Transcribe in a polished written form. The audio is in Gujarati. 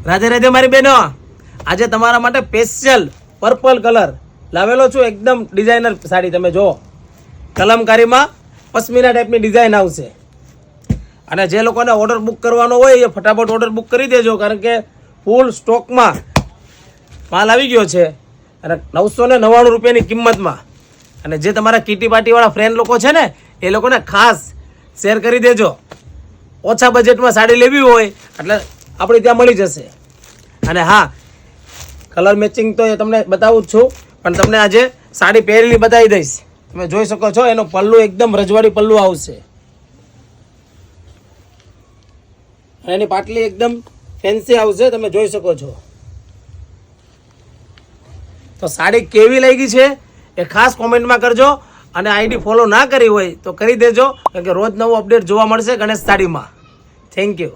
રાધે રાધે મારી બહેનો, આજે તમારા માટે સ્પેશિયલ પર્પલ કલર લાવેલો છું. એકદમ ડિઝાઇનર સાડી, તમે જો કલમકારીમાં પશ્મિના ટાઈપની ડિઝાઇન આવશે. અને જે લોકોને ઓર્ડર બુક કરવાનો હોય એ ફટાફટ ઓર્ડર બુક કરી દેજો, કારણ કે ફૂલ સ્ટોકમાં માલ આવી ગયો છે અને 999 રૂપિયાની કિંમતમાં. અને જે તમારા કીટી પાર્ટીવાળા ફ્રેન્ડ લોકો છે ને એ લોકોને ખાસ શેર કરી દેજો. ઓછા બજેટમાં સાડી લેવી હોય એટલે આપણે ત્યાં મળી જશે. અને હા, કલર મેચિંગ તો એ તમને બતાવું જ છું, પણ તમને આજે સાડી પહેરેલી બતાવી દઈશ. તમે જોઈ શકો છો, એનો પલ્લુ એકદમ રજવાડી પલ્લુ આવશે અને એની પાટલી એકદમ ફેન્સી આવશે, તમે જોઈ શકો છો. તો સાડી કેવી લાગી છે એ ખાસ કોમેન્ટમાં કરજો. અને આઈડી ફોલો ના કરી હોય તો કરી દેજો, કારણ કે રોજ નવું અપડેટ જોવા મળશે ગણેશ સાડીમાં. Thank you.